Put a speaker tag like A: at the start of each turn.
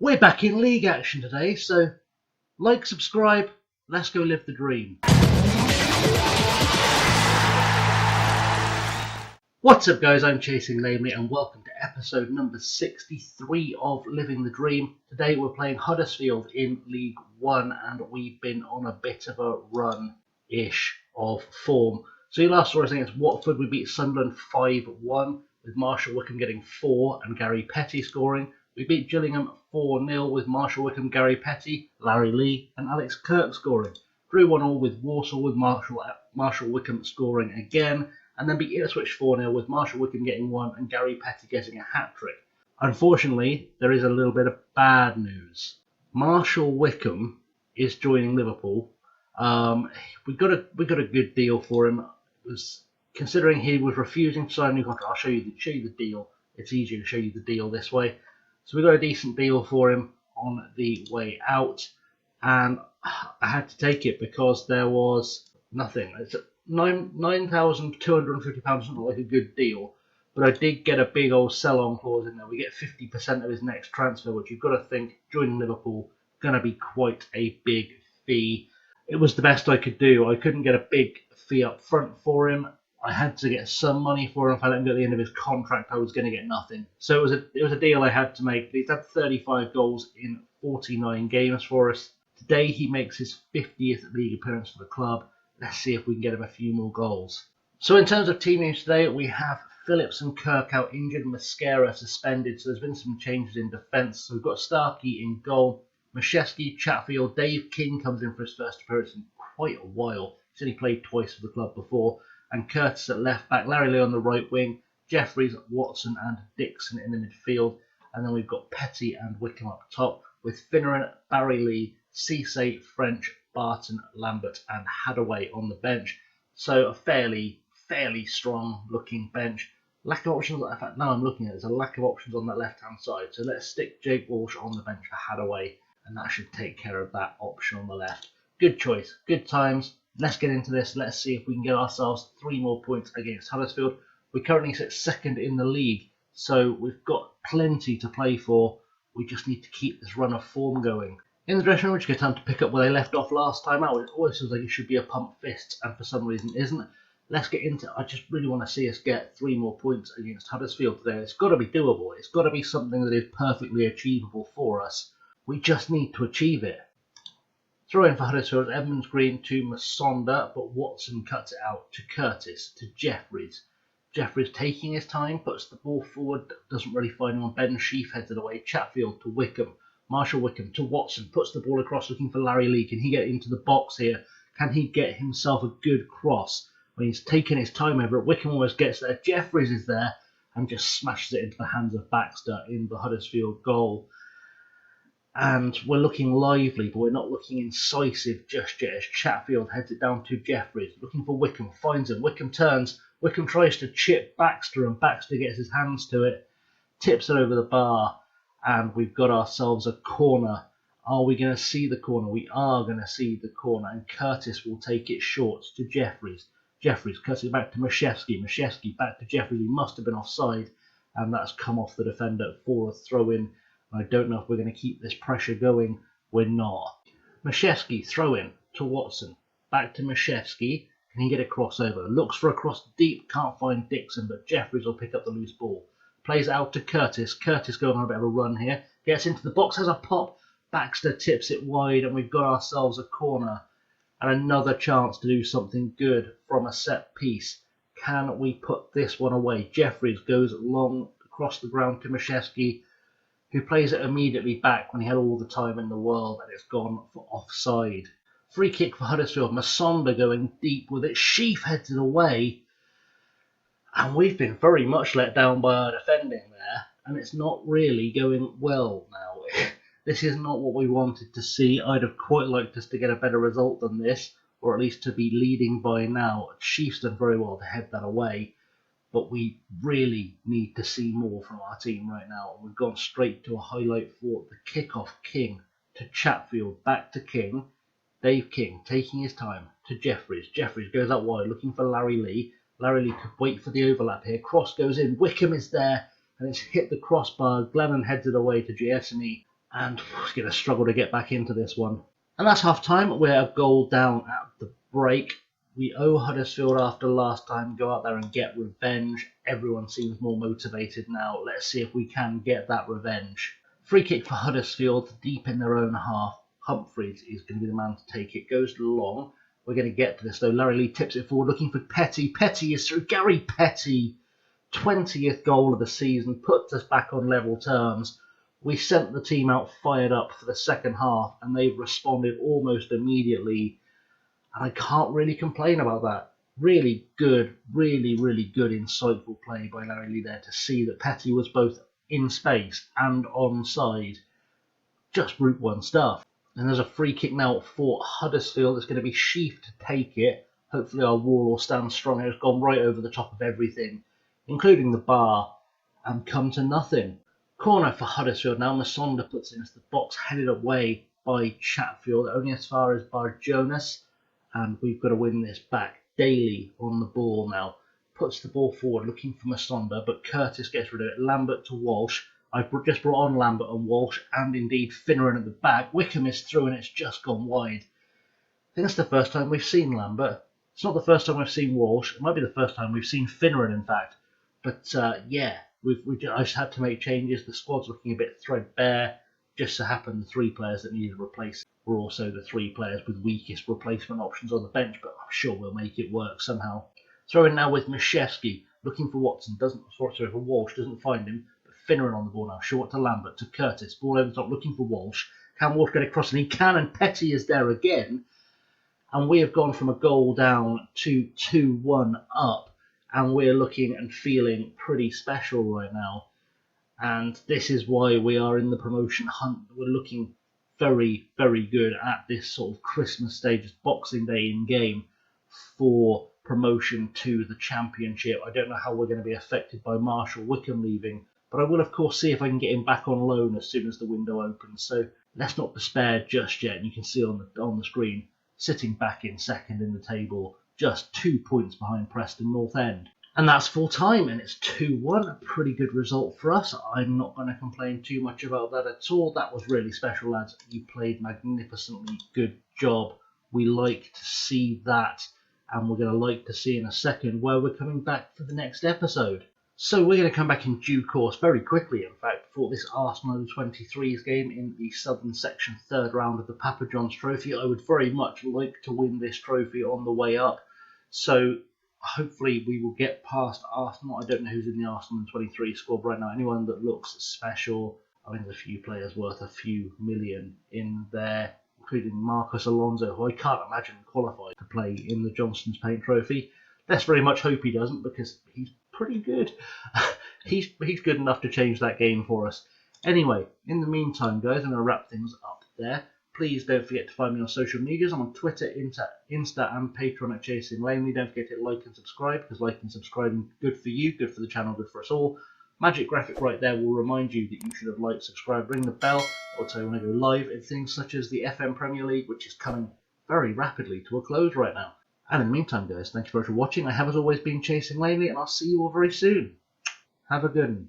A: We're back in league action today, so like, subscribe, let's go live the dream. What's up guys, I'm ChasingLamely and welcome to episode number 63 of Living the Dream. Today we're playing Huddersfield in League 1 and we've been on a bit of a run-ish of form. So you last saw us against Watford, we beat Sunderland 5-1 with Marshall Wickham getting 4 and Gary Petty scoring. We beat Gillingham 4-0 with Marshall Wickham, Gary Petty, Larry Lee and Alex Kirk scoring. Drew 1-1 with Walsall with Marshall Wickham scoring again. And then beat Ipswich 4-0 with Marshall Wickham getting 1 and Gary Petty getting a hat-trick. Unfortunately, there is a little bit of bad news. Marshall Wickham is joining Liverpool. We got a good deal for him. It was, considering he was refusing to sign a new contract, I'll show you the deal. It's easier to show you the deal this way. So we got a decent deal for him on the way out, and I had to take it because there was nothing. It's £9,250 is not like a good deal, but I did get a big old sell-on clause in there. We get 50% of his next transfer, which you've got to think, joining Liverpool, going to be quite a big fee. It was the best I could do. I couldn't get a big fee up front for him. I had to get some money for him. If I let him go at the end of his contract, I was going to get nothing. So it was a deal I had to make. He's had 35 goals in 49 games for us. Today he makes his 50th league appearance for the club. Let's see if we can get him a few more goals. So in terms of team news today, we have Phillips and Kirk out injured, Mascara suspended, so there's been some changes in defence. So we've got Starkey in goal, Mashevsky, Chatfield, Dave King comes in for his first appearance in quite a while. He's only played twice for the club before. And Curtis at left back, Larry Lee on the right wing, Jeffries, Watson and Dixon in the midfield. And then we've got Petty and Wickham up top with Finneran, Barry Lee, Cisse, French, Barton, Lambert and Hadaway on the bench. So a fairly strong looking bench. Lack of options, in fact now I'm looking at it, there's a lack of options on that left hand side. So let's stick Jake Walsh on the bench for Hadaway and that should take care of that option on the left. Good choice, good times. Let's get into this. Let's see if we can get ourselves 3 more points against Huddersfield. We currently sit second in the league, so we've got plenty to play for. We just need to keep this run of form going. In the dressing room, which get time to pick up where they left off last time out. It always feels like it should be a pump fist, and for some reason isn't. Let's get into it. I just really want to see us get 3 more points against Huddersfield today. It's got to be doable. It's got to be something that is perfectly achievable for us. We just need to achieve it. Throw in for Huddersfield, Edmonds Green to Masonda, but Watson cuts it out to Curtis, to Jeffries. Jeffries taking his time, puts the ball forward, doesn't really find him on. Ben Sheaf heads it away. Chatfield to Wickham. Marshall Wickham to Watson, puts the ball across looking for Larry Lee. Can he get into the box here? Can he get himself a good cross? When he's taking his time over it, Wickham almost gets there. Jeffries is there and just smashes it into the hands of Baxter in the Huddersfield goal. And we're looking lively, but we're not looking incisive just yet as Chatfield heads it down to Jeffries. Looking for Wickham, finds him. Wickham turns. Wickham tries to chip Baxter and Baxter gets his hands to it. Tips it over the bar. And we've got ourselves a corner. Are we going to see the corner? We are going to see the corner. And Curtis will take it short to Jeffries. Jeffries cuts it back to Mashevsky. Mashevsky back to Jeffries. He must have been offside. And that's come off the defender for a throw-in. I don't know if we're going to keep this pressure going. We're not. Mashevsky throw-in to Watson. Back to Mashevsky. Can he get a crossover? Looks for a cross deep. Can't find Dixon, but Jeffries will pick up the loose ball. Plays out to Curtis. Curtis going on a bit of a run here. Gets into the box, has a pop. Baxter tips it wide, and we've got ourselves a corner. And another chance to do something good from a set piece. Can we put this one away? Jeffries goes long across the ground to Mashevsky, who plays it immediately back when he had all the time in the world, and it's gone for offside. Free kick for Huddersfield. Masonda going deep with it. Sheaf heads it away. And we've been very much let down by our defending there, and it's not really going well now. This is not what we wanted to see. I'd have quite liked us to get a better result than this, or at least to be leading by now. Sheaf's done very well to head that away, but we really need to see more from our team right now. We've gone straight to a highlight for the kickoff. King to Chatfield, back to King. Dave King taking his time to Jeffries. Jeffries goes out wide looking for Larry Lee. Larry Lee could wait for the overlap here. Cross goes in. Wickham is there and it's hit the crossbar. Glennon heads it away to Giesini and we're going to struggle to get back into this one. And that's half time. We're a goal down at the break. We owe Huddersfield after last time. Go out there and get revenge. Everyone seems more motivated now. Let's see if we can get that revenge. Free kick for Huddersfield, deep in their own half. Humphreys is going to be the man to take it. Goes long. We're going to get to this though. Larry Lee tips it forward, looking for Petty. Petty is through. Gary Petty, 20th goal of the season, puts us back on level terms. We sent the team out fired up for the second half, and they've responded almost immediately. And I can't really complain about that. Really good, really good, insightful play by Larry Lee there to see that Petty was both in space and onside. Just Route 1 stuff. And there's a free kick now for Huddersfield. It's going to be Sheaf to take it. Hopefully our wall will stand strong. It's gone right over the top of everything, including the bar, and come to nothing. Corner for Huddersfield now. Masonda puts it into the box, headed away by Chatfield, only as far as Bar Jonas. And we've got to win this back. Daly on the ball now. Puts the ball forward, looking for Masonda, but Curtis gets rid of it. Lambert to Walsh. I've just brought on Lambert and Walsh, and indeed Finneran at the back. Wickham is through, and it's just gone wide. I think it's the first time we've seen Lambert. It's not the first time we've seen Walsh. It might be the first time we've seen Finneran, in fact. But yeah, I just had to make changes. The squad's looking a bit threadbare. Just so happened the 3 players that needed replacing were also the 3 players with weakest replacement options on the bench, but I'm sure we'll make it work somehow. Throw in now with Mashevsky, looking for Watson, for Walsh, doesn't find him, but Finneran on the ball now, short to Lambert, to Curtis, ball over the top, looking for Walsh. Can Walsh get across? And he can, and Petty is there again. And we have gone from a goal down to 2-1 up, and we're looking and feeling pretty special right now. And this is why we are in the promotion hunt. We're looking very good at this sort of Christmas stage, Boxing Day in game for promotion to the Championship. I don't know how we're going to be affected by Marshall Wickham leaving, but I will of course see if I can get him back on loan as soon as the window opens. So let's not despair just yet. And you can see on the screen, sitting back in second in the table, just 2 points behind Preston North End. And that's full time, and it's 2-1, a pretty good result for us. I'm not going to complain too much about that at all. That was really special, lads. You played magnificently. Good job. We like to see that, and we're going to like to see in a second where we're coming back for the next episode. So we're going to come back in due course, very quickly in fact, for this Arsenal 23s game in the Southern Section 3rd round of the Papa John's Trophy. I would very much like to win this trophy on the way up. So hopefully we will get past Arsenal. I don't know who's in the Arsenal 23 squad right now. Anyone that looks special. I think there's a few players worth a few million in there, including Marcus Alonso, who I can't imagine qualified to play in the Johnston's Paint Trophy. Let's very much hope he doesn't, because he's pretty good. he's good enough to change that game for us. Anyway, in the meantime, guys, I'm going to wrap things up there. Please don't forget to find me on social medias. I'm on Twitter, Insta and Patreon at ChasingLamely. Don't forget to like and subscribe, because like and subscribing good for you, good for the channel, good for us all. Magic graphic right there will remind you that you should have liked, subscribed, ring the bell. I'll tell you when I go live in things such as the FM Premier League, which is coming very rapidly to a close right now. And in the meantime, guys, thank you very much for watching. I have as always been Chasing Lamely, and I'll see you all very soon. Have a good one.